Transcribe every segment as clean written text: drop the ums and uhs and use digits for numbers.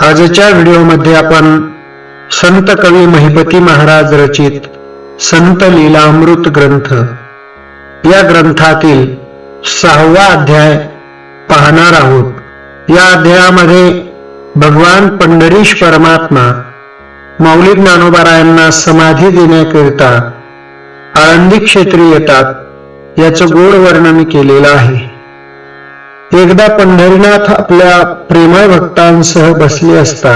आजच्या व्हिडिओमध्ये आपण संत कवी महिपती महाराज रचित संत लीलामृत ग्रंथ या ग्रंथातील 6वा अध्याय पाहणार आहोत। या अध्यायामध्ये भगवान पंढरीश परमात्मा माऊली ज्ञानोबारायांना समाधी देण्याकरिता आळंदी क्षेत्री येतात याचं गोड वर्णन केलेलं आहे। एकदा पंढरीनाथ आपल्या प्रेमळ भक्तांसह बसले असता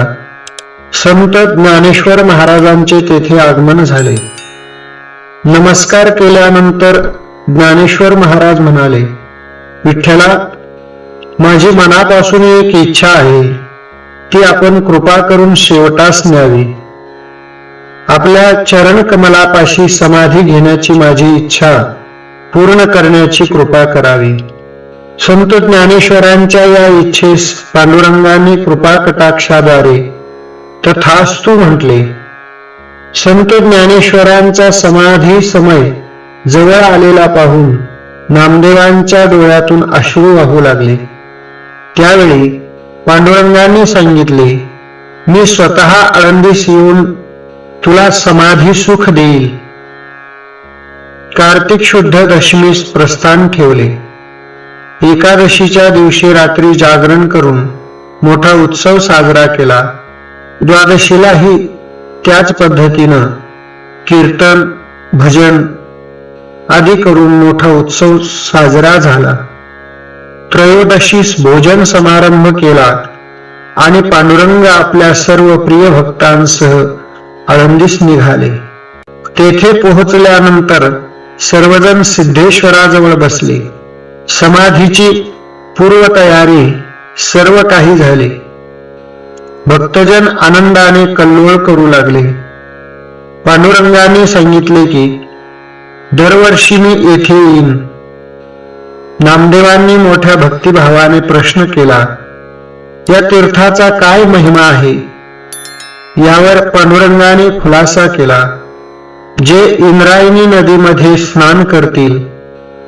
संत ज्ञानेश्वर महाराजांचे तेथे आगमन झाले। नमस्कार केल्यानंतर ज्ञानेश्वर महाराज म्हणाले, विठ्ठला, माझी मनापासून एक इच्छा आहे, ती आपण कृपा करून शेवटास न्यावी। आपल्या चरण कमलापाशी समाधी घेण्याची माझी इच्छा पूर्ण करण्याची कृपा करावी। संत ज्ञानेश्वरांच्या या इच्छेस पांडुरंगाने कृपा कटाक्षाद्वारे तथास्तु म्हटले। संत ज्ञानेश्वरांचा समाधी समय जवळ आलेला पाहून नामदेवांच्या डोळ्यातून अश्रू वाहू लागले। त्यावेळी पांडुरंगाने सांगितले, मी स्वतः आळंदीस येऊन तुला समाधी सुख देईल। कार्तिक शुद्ध दशमीस प्रस्थान ठेवले। एकादशीच्या दिवशी रात्री जागरण करून मोठा उत्सव साजरा केला। द्वादशीलाही त्याच पद्धतीनं कीर्तन भजन आदी करून मोठा उत्सव साजरा झाला। त्रयोदशीस भोजन समारंभ केला आणि पांडुरंग आपल्या सर्व प्रिय भक्तांसह आळंदीस निघाले। तेथे पोहोचल्यानंतर सर्वजण सिद्धेश्वराजवळ बसले। समाधीची पूर्वतयारी सर्व काही झाले। भक्तजन आनंदाने कल्लोळ करू लागले। पांडुरंगाने सांगितले की दरवर्षी मी येथे येईन। नामदेवांनी मोठ्या भक्तिभावाने प्रश्न केला, या तीर्थाचा काय महिमा आहे? यावर पांडुरंगाने खुलासा केला, जे इंद्रायणी नदीमध्ये स्नान करतील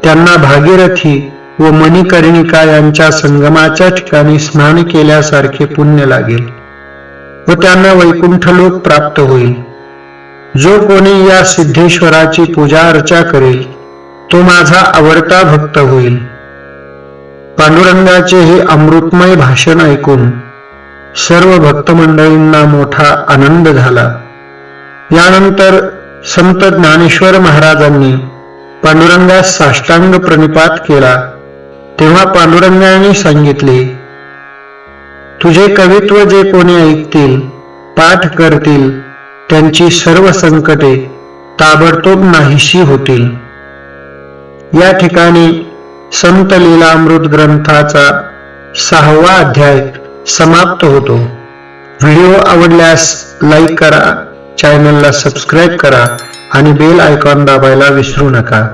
त्यांना भागीरथी व मणिकर्णिका यांच्या संगमाच्या ठिकाणी स्नान केल्यासारखे पुण्य लागेल व त्यांना वैकुंठ लोक प्राप्त होईल। जो कोणी या सिद्धेश्वराची पूजा अर्चा करेल तो माझा आवडता भक्त होईल। पांडुरंगाचे हे अमृतमय भाषण ऐकून सर्व भक्त मंडळींना मोठा आनंद झाला। यानंतर संत ज्ञानेश्वर महाराजांनी पांडुरंगास साष्टांग प्रणिपात केला। तेव्हा पांडुरंगाने सांगितले, तुझे कवित्व जे कोणी ऐकतील पाठ करतील त्यांची सर्व संकटे ताबडतोब नाहीशी होतील। या ठिकाणी संत लीलामृत ग्रंथाचा 6वा अध्याय समाप्त होतो। व्हिडिओ आवडल्यास लाईक करा, चॅनलला सबस्क्राईब करा आणि बेल आयकॉन दाबायला विसरू नका।